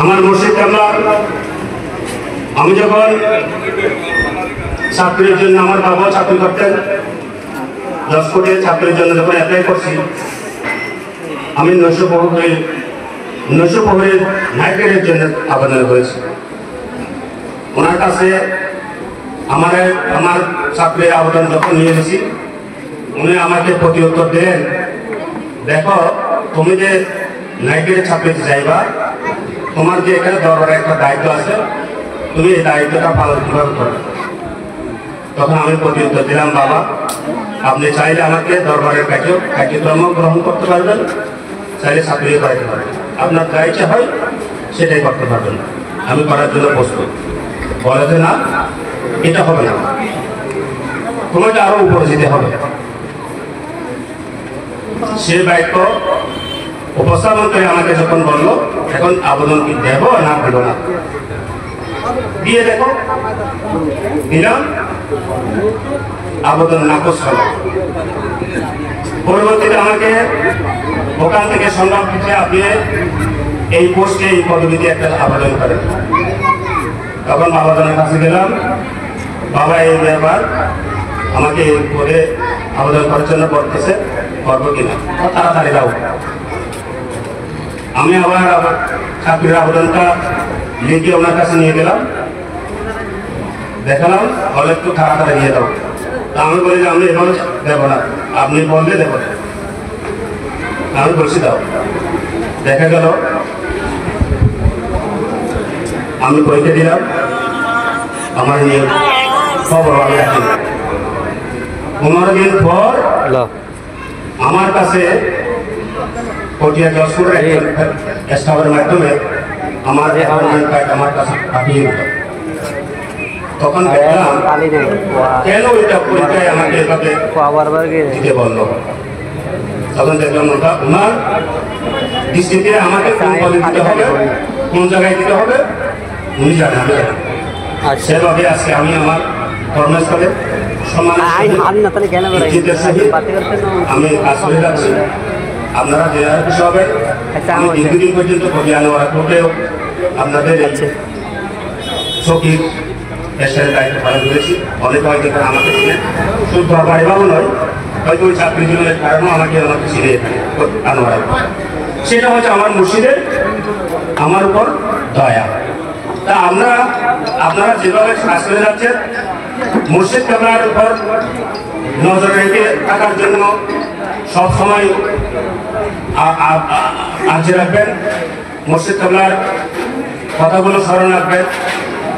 আমার মুর্শিদ কেবলা আমি যখন চাকরির জন্য আমার বাবা চাকরি করতেন 10 কোটি চাকরির জন্য যখন অ্যাপ্লাই করছি আমি 900 প্রহরীর নাইট গার্ডের জন্য আবেদন করেছি। ওনার কাছে আমার চাকরির আবেদন যখন নিয়ে গেছি উনি আমাকে প্রতি উত্তর দিলেন, দেখো তুমি যে নাইট গার্ডের চাকরিতে যাইবা তোমার যে এখানে দরবারে একটা দায়িত্ব আছে তুমি এই দায়িত্বটা পালন কিভাবে করবে। তখন আমি প্রতি উত্তর দিলাম, বাবা আপনি চাইলে আমাকে দরবারের কার্যক্রম গ্রহণ করতে পারবেন, চাইলে চাকরি করাতে পারবেন, আপনার যা ইচ্ছা হয় সেটাই করতে পারবেন, আমি করার জন্য প্রস্তুত। বলে যে না এটা হবে না, তোমাকে আরো উপরে যেতে হবে। সে বাক্য উপস্থাপন করে আমাকে যখন বললো এখন আবেদন কি দেব না দেব না, দিয়ে দেখো দিলাম, আবেদন নাকচ হল। পরবর্তীতে আমাকে ওখান থেকে সংবাদ দিচ্ছে আপনি এই পোস্টে এই পদবিতে একটা আবেদন করেন। তখন আবেদনের কাছে গেলাম, বাবা এই ব্যাপার আমাকে এই পদে আবেদন করার জন্য বলতেছে, করবো কিনা, তাড়াতাড়ি দাও। আমি আবার চাকরির আবেদনটা লিখে ওনার কাছে নিয়ে গেলাম, দেখালাম, বলে একটু তাড়াতাড়ি দিয়ে দাও। তা আমি বলি যে আমি এভাবে দেবো না, আপনি বললে দেবো না। আমি বলছি দাও। দেখা গেল আমি বইতে দিলাম, আমার নিয়ে খবর আমি রাখি। 15 দিন পর আমার কাছে পটিয়া জজপুরের স্টাফের মাধ্যমে আমার আমার কাছে পাঠিয়ে দিল। তখন দেখলাম কেন এটা পরীক্ষায় আমাকে এভাবে দিতে বললো। তখন দেখলাম ওনার দৃষ্টিতে আমাকে কোন পদে দিতে হবে, কোন জায়গায় দিতে হবে উনি জানেন, আমি জানি। সেভাবে আজকে আমি আমার কর্মস্থলে আমি কাজ করে যাচ্ছি। আপনারা জেনারেল খুশি হবেন। আমি দীর্ঘদিন পর্যন্ত কবিয়ানোয়ারা কোর্টেও আপনাদের চকির পেশার দায়িত্ব পালন করেছি। অনেক হয়তো আমাকে ছিলেন, শুধু দরবারে বাবু নয়, হয়তো ওই চাকরি জীবনের কারণেও আমাকে ছিনে আনোয়ারা। সেটা হচ্ছে আমার মুর্শিদের আমার উপর দয়া। তা আপনারা যেভাবে কাজ করে যাচ্ছেন মুর্শিদ কেবলার উপর নজর রেখে থাকার জন্য সবসময় আর্জি রাখবেন, মুর্শিদ কেবলার কথাগুলো স্মরণ রাখবেন,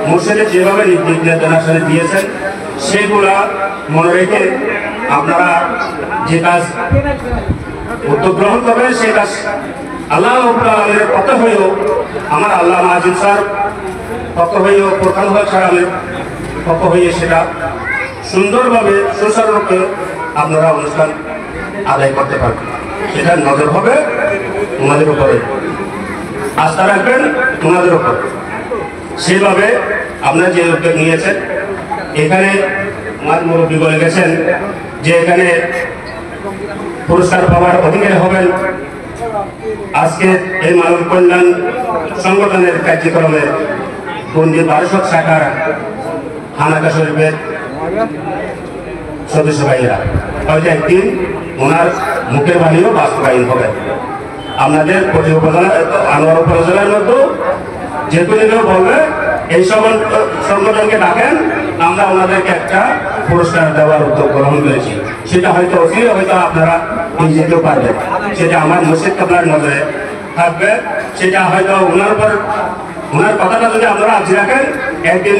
মুর্শিদে যেভাবে নির্দেশনা দিয়েছেন সেগুলা মনে রেখে আপনারা যে কাজ উদ্যোগ গ্রহণ করবেন সেই কাজ আল্লাহ আলমের পক্ষ হয়েও, আমার আল্লাহ আজিম স্যার পক্ষ হয়েও, প্রধান সারামের পক্ষ হয়ে সেটা সুন্দরভাবে সুচারুরূপে আপনারা অনুষ্ঠান আদায় করতে পারবেন। সেটা নজর হবে ওনাদের উপরে, আস্থা রাখবেন ওনাদের উপর। সেভাবে আপনারা যে উদ্যোগ নিয়েছেন, এখানে আমার মুরব্বী বলে গেছেন যে এখানে পুরস্কার পাওয়ার অধিকারী হবেন আজকে এই মানব কল্যাণ সংগঠনের কার্যক্রমে গঞ্জি 1200 শাখার হানাকা শরীফের সদস্য ভাইরা। হয়তো একদিন ওনার মুখের বাণীও বাস্তবায়ন হবে। আপনাদের প্রতি উপজেলা আনোয়ারা উপজেলার মধ্যে যে কোনো কেউ বলবে এই সংগঠনকে ডাকেন, আমরা ওনাদেরকে একটা পুরস্কার দেওয়ার উদ্যোগ গ্রহণ করেছি। সেটা হয়তো অচিরে হয়তো আপনারা যেতেও পারবেন, সেটা আমার মুর্শিদ কেবলার নজরে থাকবে। সেটা হয়তো ওনার কথাটা যদি আপনারা আজ রাখেন, একদিন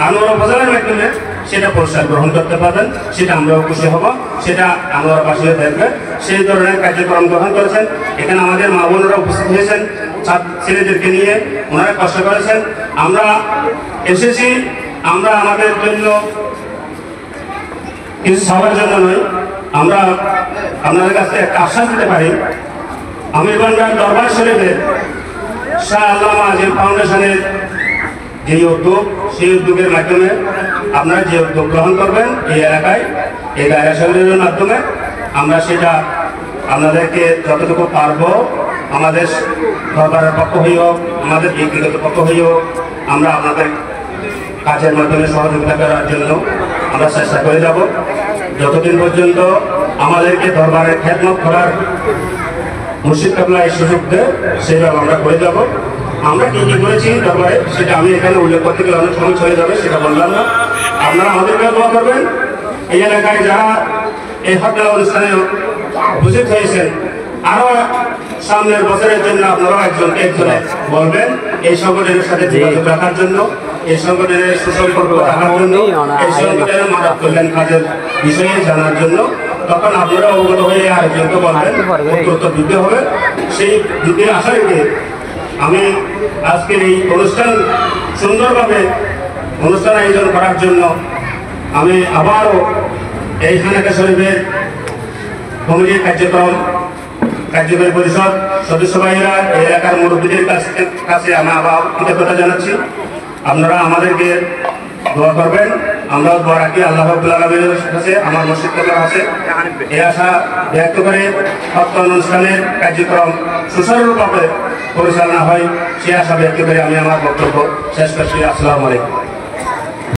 আনোয়ারা উপজেলার মাধ্যমে সেটা পুরস্কার গ্রহণ করতে পারবেন, সেটা আমরাও খুশি হব। সেটা আনোয়ারাবাসীও দেখবে। সেই ধরনের কার্যক্রম গ্রহণ করেছেন। এখানে আমাদের মা বোনেরা উপস্থিত হয়েছেন ছেলেদেরকে নিয়ে, ওনারা কষ্ট করেছেন। আমরা এসেছি, আমরা আমাদের জন্য কিছু সবার জন্য নয়, আমরা আপনাদের কাছে একটা আশ্বাস দিতে পারি। আমি বাংলার দরবার শরীফের শাহ আল্লামা আজিম ফাউন্ডেশনের যে উদ্যোগ, সেই উদ্যোগের মাধ্যমে আপনারা যে উদ্যোগ গ্রহণ করবেন এই এলাকায়, এই দায়রা শরীরের মাধ্যমে আমরা সেটা আপনাদেরকে যতটুকু পারবো আমাদের সরকারের পক্ষ হয়ে হোক, আমাদের ব্যক্তিগত পক্ষ হয়ে হোক, আমরা আপনাদের কাজের মাধ্যমে সহযোগিতা করার জন্য আমরা চেষ্টা করে যাব। যতদিন পর্যন্ত আমাদেরকে দরবারের খেদমত করার মুর্শিদ কেবলা এই সুযোগ দেয়, সেইভাবে আমরা করে যাব। আমরা কী কী করেছি দরবারে সেটা আমি এখানে উল্লেখ করতে গেলে অনেক সময় চলে যাবে, সেটা বললাম না। আপনারা আমাদেরকে দোয়া করবেন। এই এলাকায় যারা এই হরতাল অনুষ্ঠানে উপস্থিত হয়েছেন, আরও সামনের বছরের জন্য আপনারাও একজনকে বলবেন এই সংগঠনের সাথে যোগাযোগ রাখার জন্য, এই সংগঠনের সুসম্পর্ক রাখার জন্য, এই সংগঠনের মানব কল্যাণ কাজের বিষয়ে জানার জন্য। তখন আপনারা অবগত হয়ে আরেকজনকে বলবেন, উত্তর দিতে হবে। সেই দিতে আশা রেখে আমি আজকের এই অনুষ্ঠান সুন্দরভাবে অনুষ্ঠান আয়োজন করার জন্য আমি আবারও এই খানেকা শরীফের কমিটির কার্যকরী পরিষদ সদস্য ভাইয়েরা, এই এলাকার মুরব্বীদের কাছে আমি আবার কৃতজ্ঞতা জানাচ্ছি। আপনারা আমাদেরকে দোয়া করবেন, আমরাও দোয়া রাখি আল্লাহ রাব্বুল আলামিনের কাছে, আমার মসজিদ কেবলার কাছে। এই আশা ব্যক্ত করে হরতাল অনুষ্ঠানের কার্যক্রম সুচারুরূপে পরিচালনা হয়, সে আশা ব্যক্ত করে আমি আমার বক্তব্য শেষ করছি। আসসালামু আলাইকুম।